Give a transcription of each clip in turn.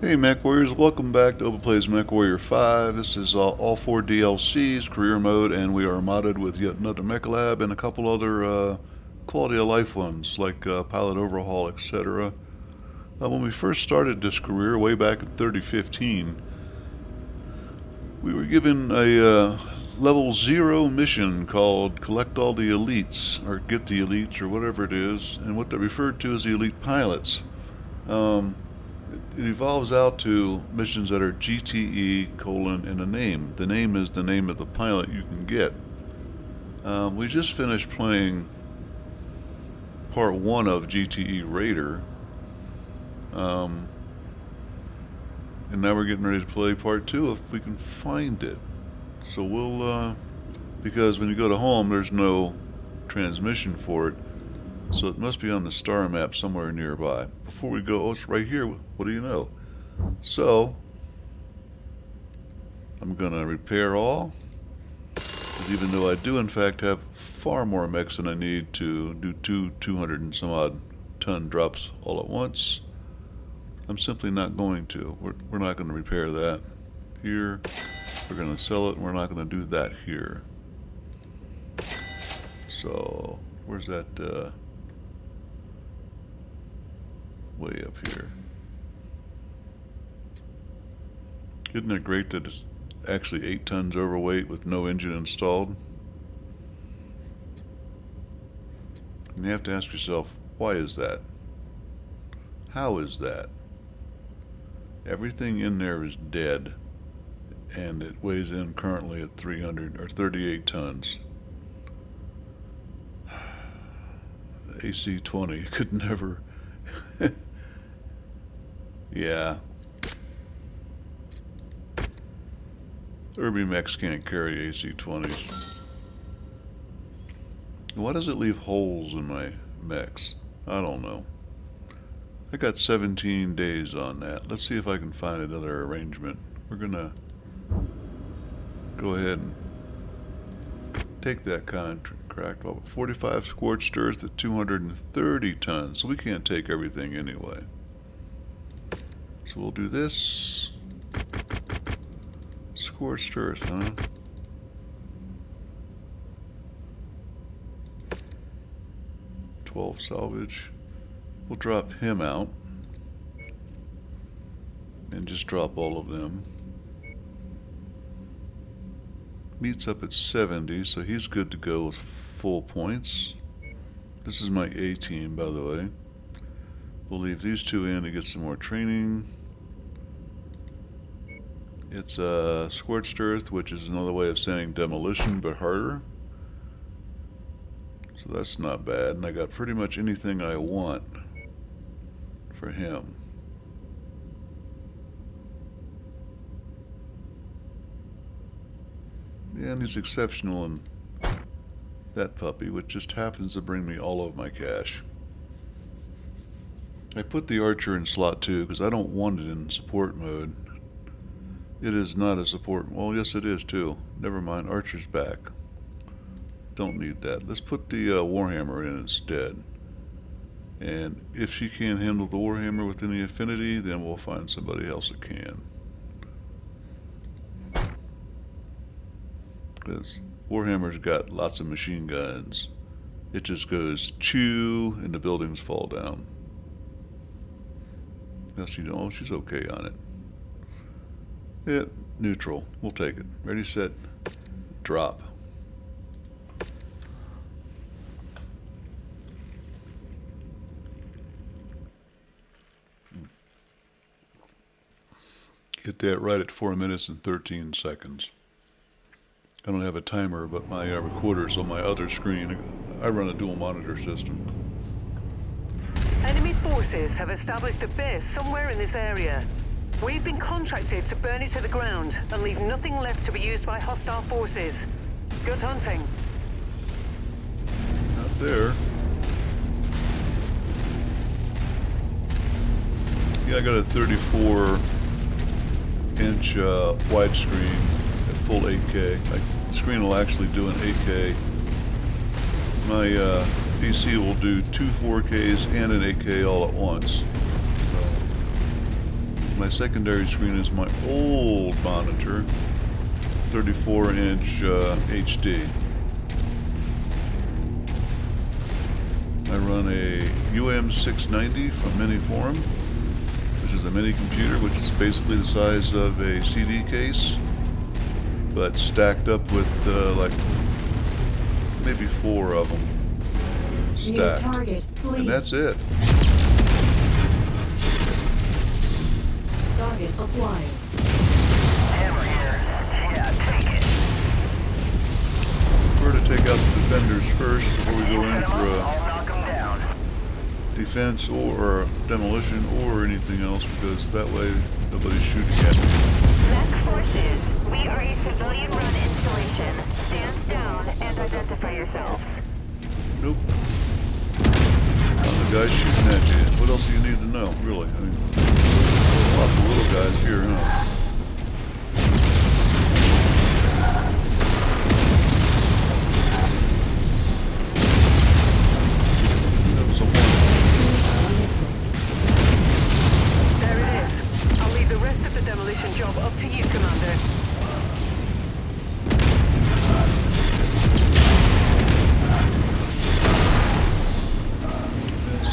Hey Mechwarriors, welcome back to OpenPlay's Mechwarrior 5. This is all 4 DLCs, career mode, and we are modded with yet another mech lab and a couple other quality of life ones like pilot overhaul, etc. When we first started this career way back in 3015, we were given a level 0 mission called Collect All the Elites, or Get the Elites, or whatever it is, and what they referred to as the Elite Pilots. It evolves out to missions that are GTE, colon, and a name. The name is the name of the pilot you can get. We just finished playing part 1 of GTE Raider. And now we're getting ready to play part 2 if we can find it. So we'll, because when you go to home, there's no transmission for it. So it must be on the star map somewhere nearby. Before we go, oh, it's right here. What do you know? So, I'm going to repair all. Even though I do in fact have far more mechs than I need to do 200 and some odd ton drops all at once, I'm simply not going to. We're not going to repair that here. We're going to sell it, and we're not going to do that here. So, where's that, way up here? Isn't it great that it's actually 8 tons overweight with no engine installed? And you have to ask yourself, why is that? How is that? Everything in there is dead, and it weighs in currently at 300 or 38 tons. AC-20 could never. Yeah. Urban mechs can't carry AC-20s. Why does it leave holes in my mechs? I don't know. I got 17 days on that. Let's see if I can find another arrangement. We're gonna go ahead and take that contract. Well, 45 scorched earth at 230 tons, so we can't take everything anyway. So we'll do this. Scorched earth, huh? $12 salvage. We'll drop him out. And just drop all of them. Meets up at 70, so he's good to go with full points. This is my A team, by the way. We'll leave these two in to get some more training. It's scorched earth, which is another way of saying demolition, but harder. So that's not bad, and I got pretty much anything I want for him. Yeah, and he's exceptional in that puppy, which just happens to bring me all of my cash. I put the archer in slot 2 because I don't want it in support mode. It is not a support. Well, yes, it is too. Never mind. Archer's back. Don't need that. Let's put the Warhammer in instead. And if she can't handle the Warhammer with any affinity, then we'll find somebody else that can. Because Warhammer's got lots of machine guns. It just goes chew and the buildings fall down. Yes, you know, she's okay on it. Yeah, neutral. We'll take it. Ready, set, drop. Get that right at 4 minutes and 13 seconds. I don't have a timer, but my recorder's on my other screen. I run a dual monitor system. Enemy forces have established a base somewhere in this area. We've been contracted to burn it to the ground and leave nothing left to be used by hostile forces. Good hunting. Not there. Yeah, I got a 34-inch widescreen at full 8K. The screen will actually do an 8K. My PC will do two 4Ks and an 8K all at once. So My secondary screen is my old monitor, 34-inch HD. I run a UM690 from Miniforum, which is a mini computer, which is basically the size of a CD case, but stacked up with like maybe 4 of them stacked. Target, and that's it. Target acquired. Hammer here. Yeah, take it. Prefer to take out the defenders first before we go in for I'll a knock them down. defense or demolition or anything else, because that way nobody's shooting at me. Mech forces, we are a civilian-run installation. Stand down and identify yourselves. Nope. The guy's shooting at you. What else do you need to know, really? I mean, lots of little guys here, huh? That was a one. There it is. I'll leave the rest of the demolition job up to you, Commander.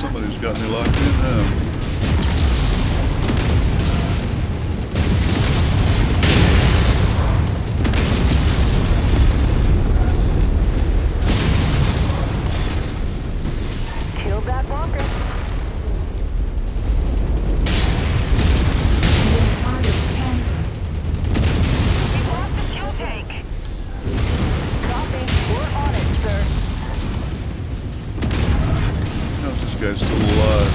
Somebody's got me locked in now. Kill that walker. We lost the fuel tank. Copy. We're on it, sir. How's this guy still alive?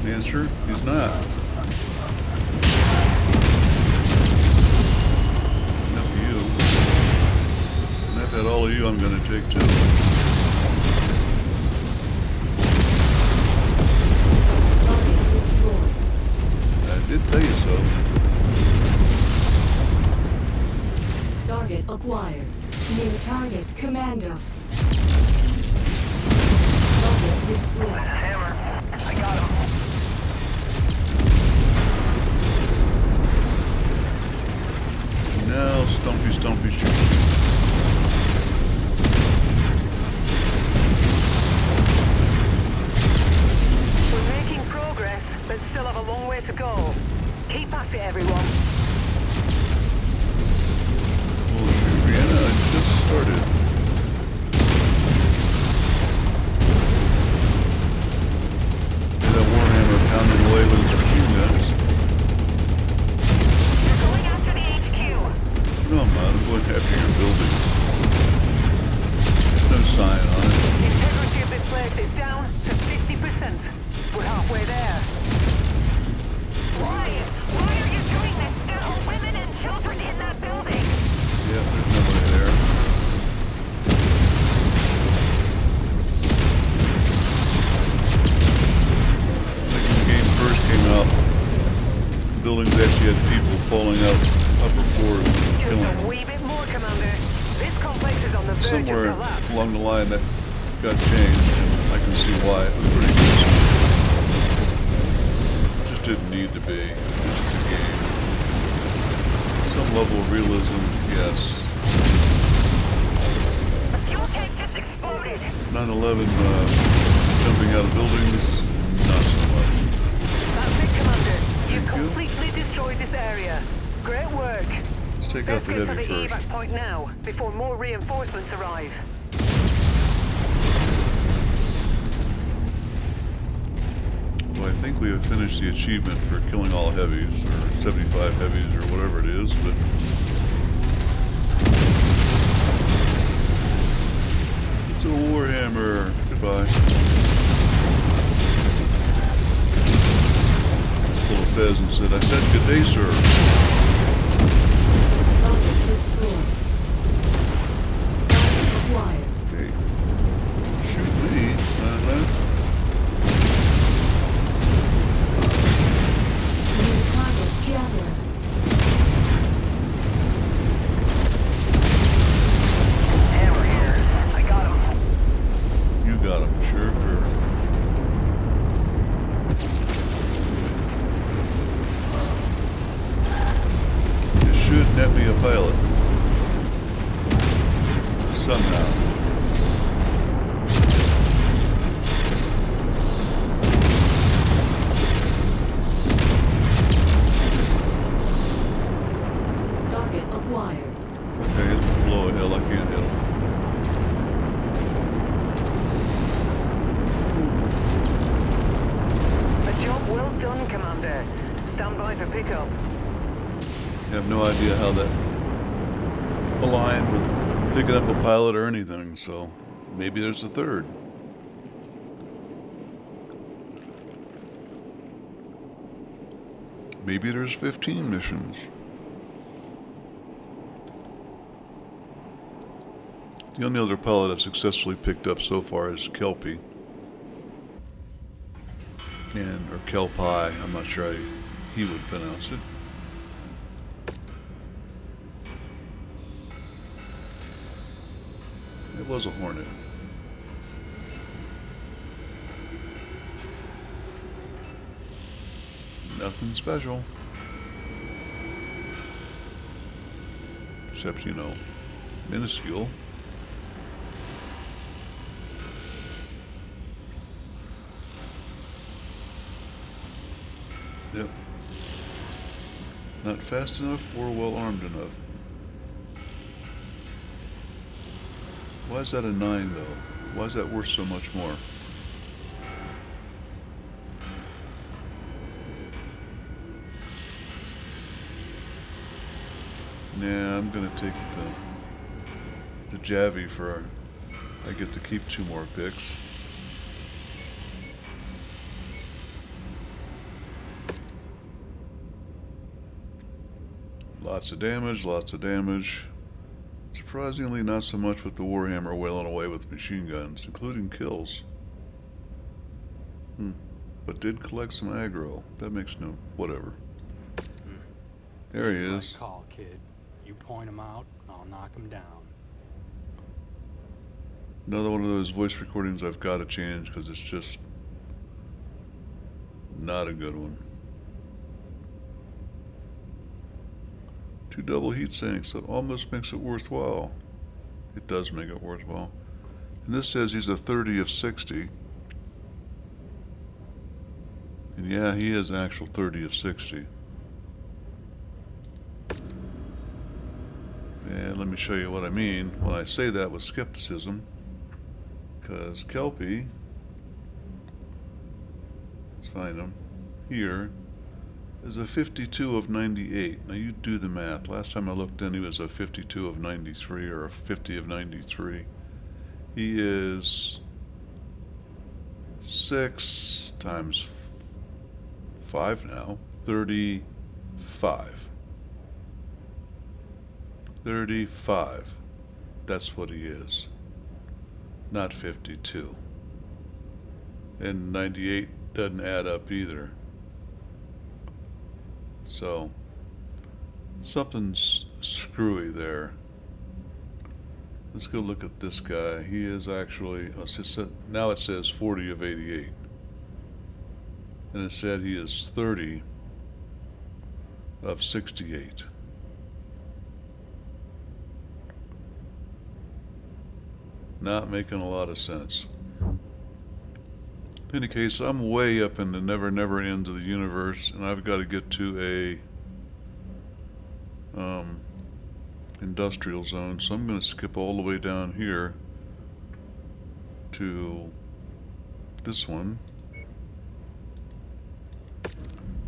Answer, he's not. Enough of you. And I've had all of you I'm going to take too. Target destroyed. I did tell you so. Target acquired. New target, Commander. Target destroyed. Hammer. I got him. Now, Stumpy shoot. We're making progress, but still have a long way to go. Keep at it, everyone. Well, shoot, Brianna, I just started. That Warhammer pounding away with his machine guns. You're going after the HQ. No, I'm not. I'm going after your building. There's no sign on it. The integrity of this place is down to 50%. We're halfway there. Why? Why are you doing this? There are women and children in that building. Yeah, there's nobody there. Like when the game first came out, buildings actually had people falling out upper floors and Just killing a them. wee bit more, Commander. This complex is on the verge Somewhere of collapse. along the line that got changed. I can see why. It was pretty good. It just didn't need to be. This is a game. Some level of realism, yes. The fuel tank just exploded. 9/11 jumping out of buildings, not so much. That's it, Commander. You've Thank you. completely destroyed this area. Great work. Let's take out Let's the get to heavy the first. evac point now, before more reinforcements arrive. Well, I think we have finished the achievement for killing all heavies, or 75 heavies, or whatever it is, but... It's a Warhammer. Goodbye. Pull a fez and said, I said good day, sir. Target destroyed. Target acquired. Okay. Shoot me. New target, Javelin. Somehow. Target acquired. Okay, he's below a hill. I can't hit him. A job well done, Commander. Stand by for pickup. I have no idea how that aligned with picking up a pilot or anything, so maybe there's a third. Maybe there's 15 missions. The only other pilot I've successfully picked up so far is Kelpie. Or Kelpie, I'm not sure how he would pronounce it. It was a Hornet. Nothing special. Except, you know, minuscule. Yep. Not fast enough or well armed enough. Why is that a 9 though? Why is that worth so much more? Nah, I'm gonna take the Javi for I get to keep 2 more picks. Lots of damage, lots of damage. Surprisingly, not so much with the Warhammer wailing away with machine guns, including kills. But did collect some aggro. That makes no... whatever. There he is. Right call, kid. You point him out, I'll knock him down. Another one of those voice recordings I've got to change because it's just not a good one. 2 double heat sinks, that almost makes it worthwhile. It does make it worthwhile. And this says he's a 30 of 60. And yeah, he is an actual 30 of 60. And let me show you what I mean when I say that with skepticism. Because Kelpie, let's find him, here, is a 52 of 98. Now you do the math. Last time I looked in, he was a 52 of 93 or a 50 of 93. He is 6 times 5 now, 35. 35. That's what he is. Not 52. And 98 doesn't add up either. So, something's screwy there. Let's go look at this guy. He is actually, now it says 40 of 88. And it said he is 30 of 68. Not making a lot of sense. In any case, I'm way up in the never ends of the universe, and I've got to get to a industrial zone, so I'm going to skip all the way down here to this one.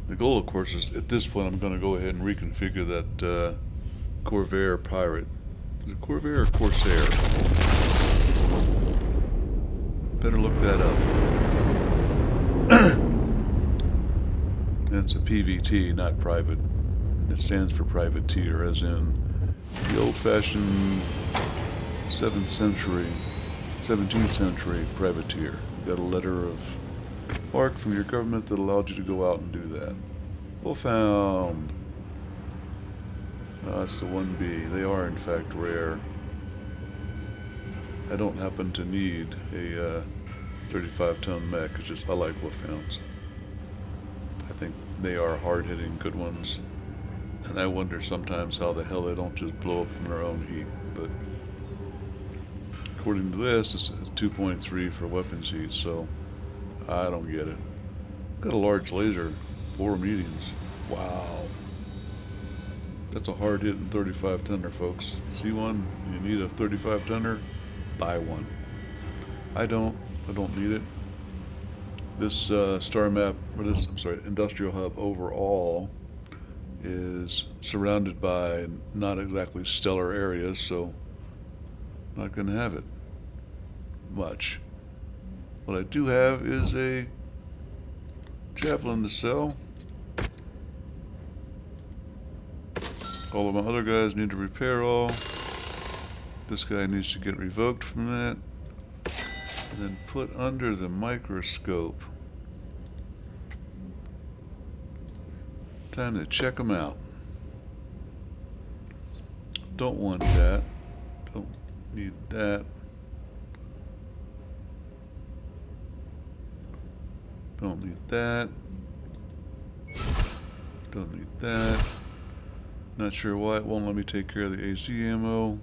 The goal, of course, is at this point I'm going to go ahead and reconfigure that Corvair pirate. Is it Corvair or Corsair? Better look that up. It's a PVT, not private. It stands for privateer, as in the old-fashioned 17th century privateer. You got a letter of mark from your government that allowed you to go out and do that. Well found. That's the 1B. They are in fact rare. I don't happen to need a 35-ton mech. It's just I like wolfhounds. I think they are hard-hitting good ones, and I wonder sometimes how the hell they don't just blow up from their own heat. But according to this is 2.3 for weapons heat, so I don't get it. Got a large laser, 4 mediums. Wow. That's a hard hitting 35 tonner, folks. See one? You need a 35 tonner? Buy one. I don't need it. This star map, or this, I'm sorry, industrial hub overall is surrounded by not exactly stellar areas, so not going to have it much. What I do have is a javelin to sell. All of my other guys need to repair all. This guy needs to get revoked from that. And then put under the microscope. Time to check them out. Don't want that. Don't need that. Don't need that. Don't need that. Not sure why it won't let me take care of the AC ammo.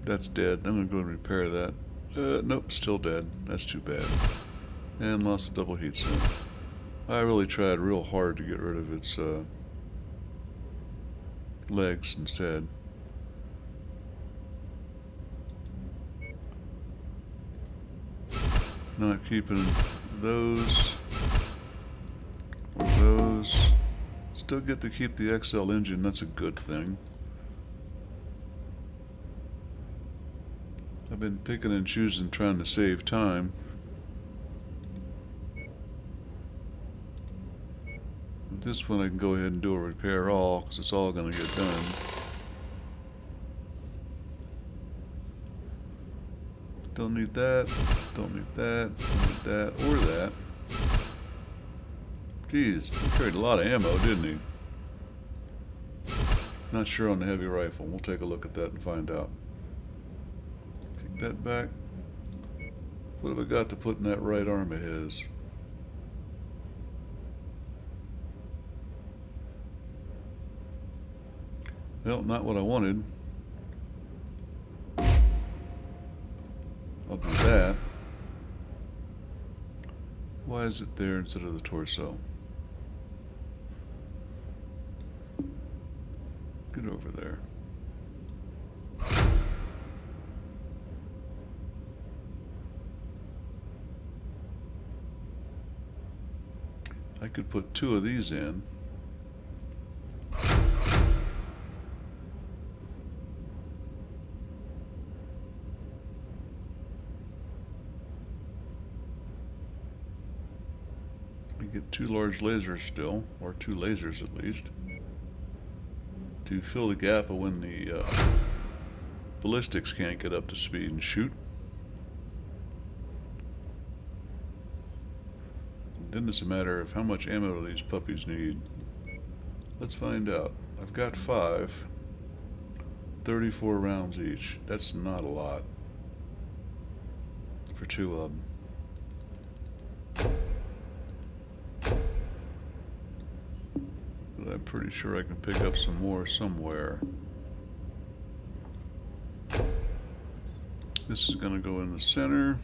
That's dead. I'm going to go and repair that. Nope, still dead. That's too bad. And lost a double heat sink. I really tried real hard to get rid of its legs instead. Not keeping those or those. Still get to keep the XL engine, that's a good thing. I've been picking and choosing trying to save time. With this one I can go ahead and do a repair all, because it's all going to get done. Don't need that, don't need that, don't need that, or that. Jeez, he carried a lot of ammo, didn't he? Not sure on the heavy rifle. We'll take a look at that and find out. Take that back. What have I got to put in that right arm of his? Well, not what I wanted. I'll do that. Why is it there instead of the torso? Get over there. I could put 2 of these in. I get 2 large lasers still, or 2 lasers at least, to fill the gap of when the ballistics can't get up to speed and shoot. And then it's a matter of how much ammo these puppies need. Let's find out. I've got 5, 34 rounds each. That's not a lot for 2 of them. But I'm pretty sure I can pick up some more somewhere. This is going to go in the center.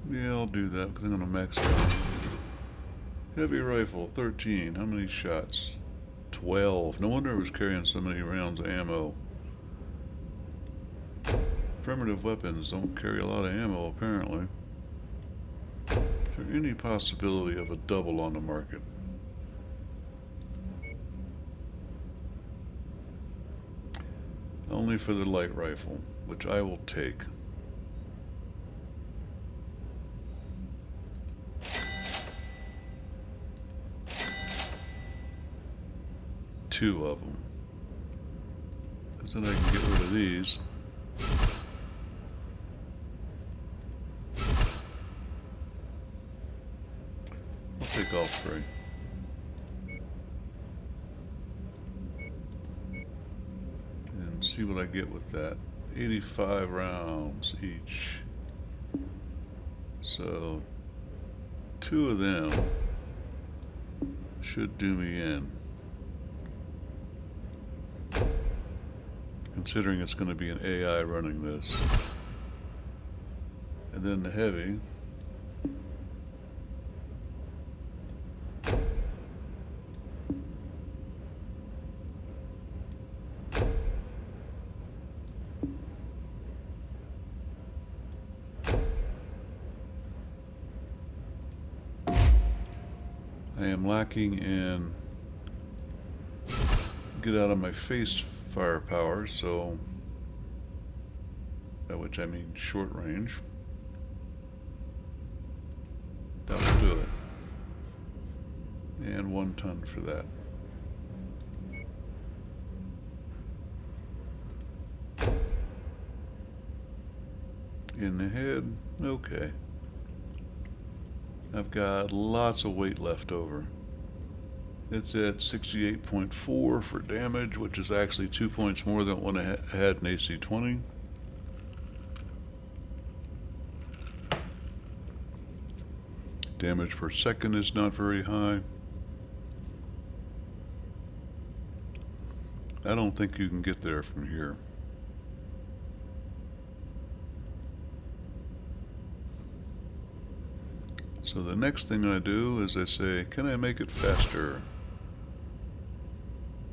Yeah, I'll do that because I'm going to max out. Heavy rifle, 13. How many shots? 12. No wonder it was carrying so many rounds of ammo. Primitive weapons don't carry a lot of ammo, apparently. Is there any possibility of a double on the market? Only for the light rifle, which I will take. Two of them. Because then I can get rid of these. I'll take all 3. And see what I get with that. 85 rounds each. So 2 of them should do me in. Considering it's going to be an AI running this. And then the heavy. I am lacking in get out of my face firepower, so by which I mean short range. That will do it. And 1 ton for that. In the head, okay. I've got lots of weight left over. It's at 68.4 for damage, which is actually 2 points more than when I had an AC 20. Damage per second is not very high. I don't think you can get there from here. So the next thing I do is I say, can I make it faster?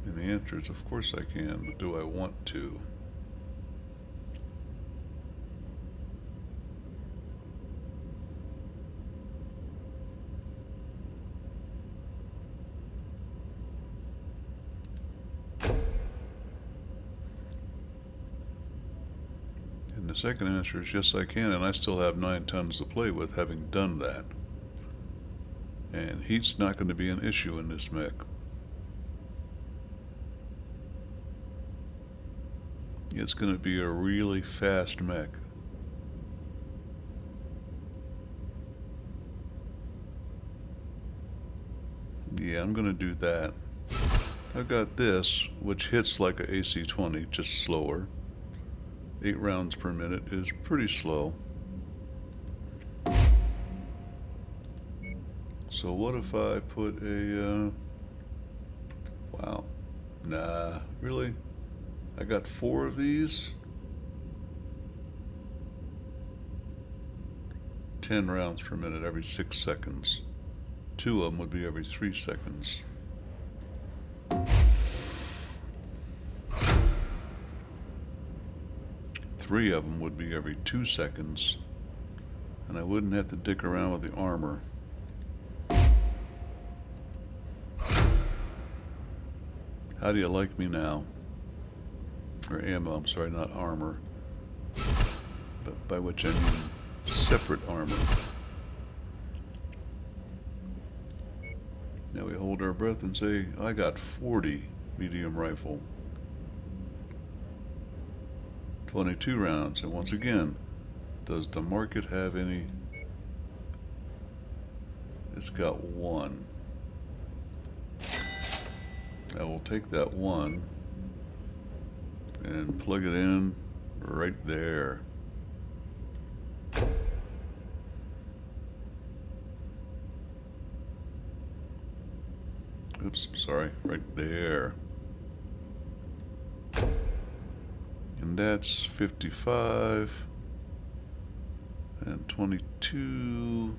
And the answer is, of course I can, but do I want to? And the second answer is yes I can, and I still have 9 tons to play with having done that. And heat's not going to be an issue in this mech. It's going to be a really fast mech. Yeah, I'm going to do that. I've got this, which hits like a AC 20, just slower. 8 rounds per minute is pretty slow. So what if I put a, wow, nah, really? I got 4 of these. 10 rounds per minute every 6 seconds. 2 of them would be every 3 seconds. Three of them would be every 2 seconds. And I wouldn't have to dick around with the armor. How do you like me now? Or ammo, I'm sorry, not armor. But by which I mean separate armor. Now we hold our breath and say, I got 40 medium rifle. 22 rounds, and once again, does the market have any? It's got 1. I will take that 1 and plug it in right there. Oops, sorry, right there. And that's 55 and 22.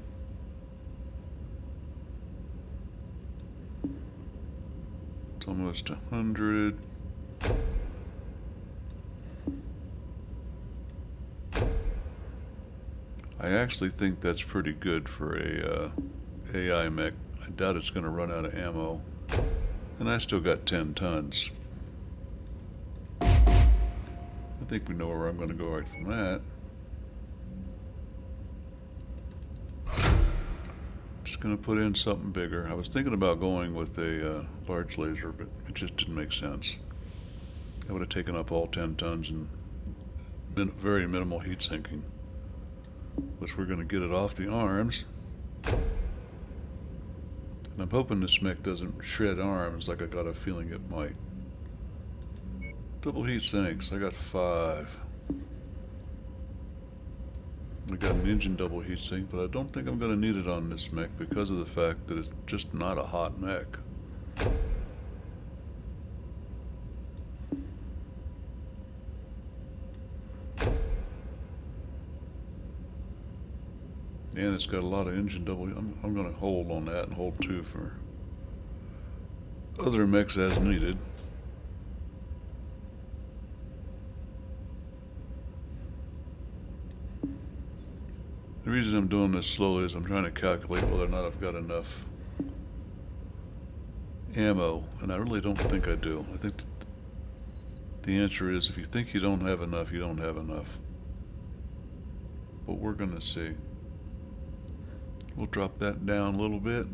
It's almost 100. I actually think that's pretty good for a AI mech. I doubt it's going to run out of ammo. And I still got 10 tons. I think we know where I'm going to go right from that. Just going to put in something bigger. I was thinking about going with a large laser, but it just didn't make sense. I would have taken up all 10 tons and very minimal heat sinking. Which we're going to get it off the arms. And I'm hoping this mech doesn't shred arms like I got a feeling it might. Double heat sinks, I got 5. I got an engine double heatsink, but I don't think I'm going to need it on this mech because of the fact that it's just not a hot mech. And it's got a lot of engine double. I'm going to hold on that and hold 2 for other mechs as needed. The reason I'm doing this slowly is I'm trying to calculate whether or not I've got enough ammo, and I really don't think I do. I think the answer is if you think you don't have enough, you don't have enough. But we're going to see. We'll drop that down a little bit.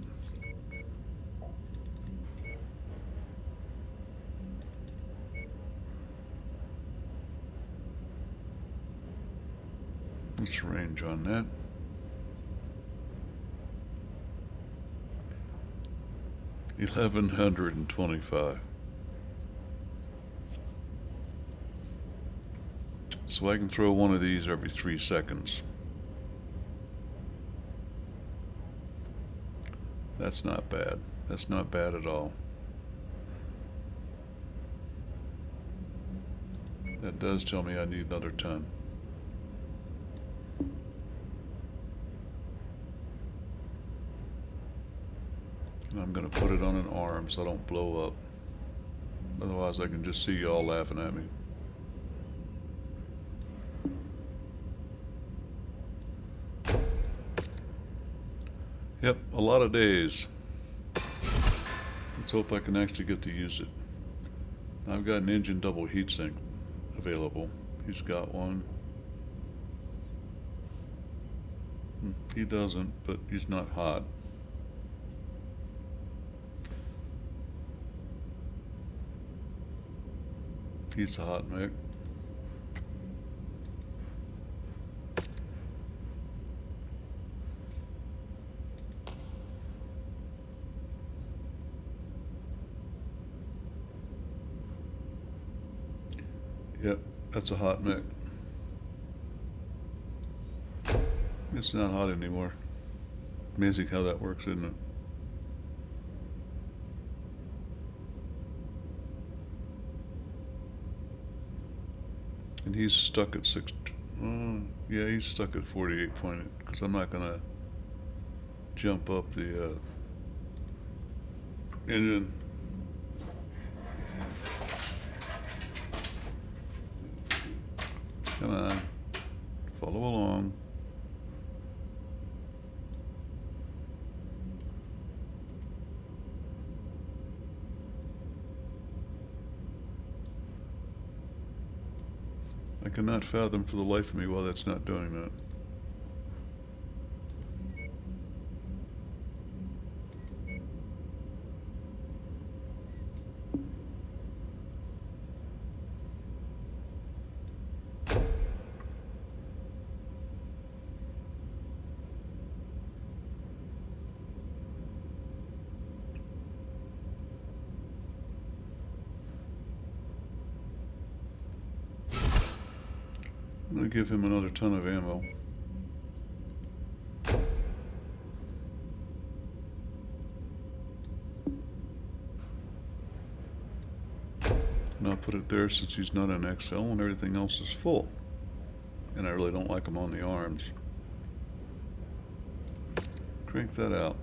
What's the range on that? $1,125. So I can throw one of these every 3 seconds. That's not bad. That's not bad at all. That does tell me I need another ton. And I'm going to put it on an arm so I don't blow up. Otherwise I can just see y'all laughing at me. Yep, a lot of days. Let's hope I can actually get to use it. I've got an engine double heatsink available. He's got one. He doesn't, but he's not hot. He's a hot mech. Yep, that's a hot mech. It's not hot anymore. Amazing how that works, isn't it? And he's stuck at 6. Yeah, he's stuck at 48 point because I'm not gonna jump up the engine. Come on, follow along. I cannot fathom for the life of me why that's not doing that. I'm going to give him another ton of ammo. And I'll put it there since he's not an XL and everything else is full. And I really don't like him on the arms. Crank that out.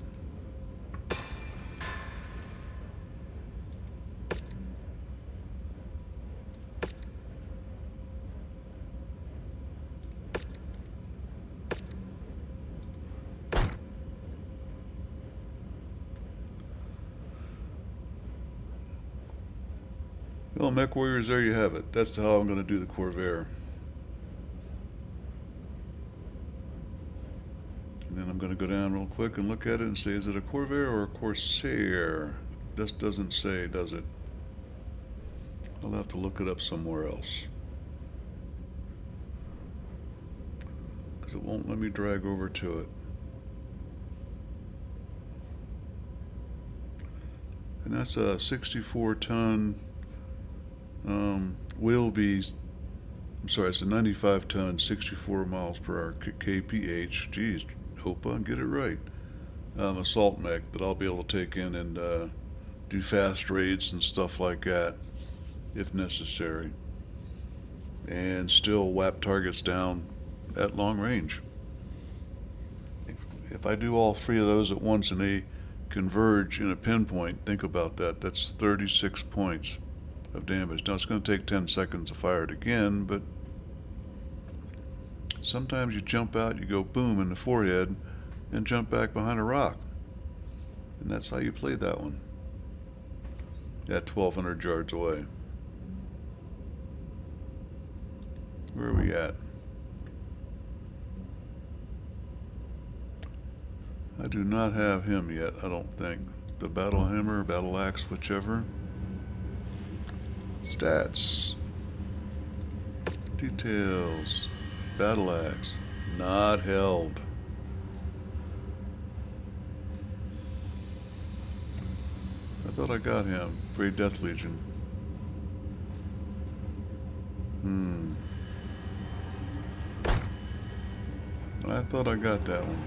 Well, Mechwarriors, there you have it. That's how I'm going to do the Corvair. And then I'm going to go down real quick and look at it and say, is it a Corvair or a Corsair? This doesn't say, does it? I'll have to look it up somewhere else. Because it won't let me drag over to it. And that's a 64-ton will be I'm sorry, it's a 95 ton, 64 miles per hour kph. Geez, Opa, get it right. Assault mech that I'll be able to take in and do fast raids and stuff like that if necessary, and still whap targets down at long range. If I do all three of those at once and they converge in a pinpoint, think about that. That's 36 points of damage. Now it's going to take 10 seconds to fire it again, but sometimes you jump out, you go boom in the forehead, and jump back behind a rock. And that's how you play that one. At 1,200 yards away. Where are we at? I do not have him yet, I don't think. The battle hammer, battle axe, whichever. Stats. Details. Battle axe. Not held. I thought I got him. Great Death Legion. I thought I got that one.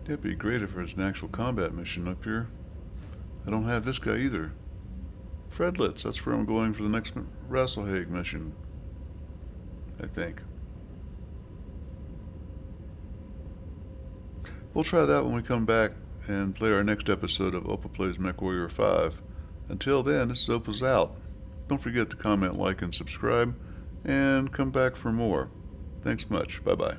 It'd be great if there's an actual combat mission up here. I don't have this guy either. Fredlets, that's where I'm going for the next Raslhague mission, I think. We'll try that when we come back and play our next episode of Opa Plays Mechwarrior 5. Until then, this is Opa's out. Don't forget to comment, like, and subscribe, and come back for more. Thanks much. Bye-bye.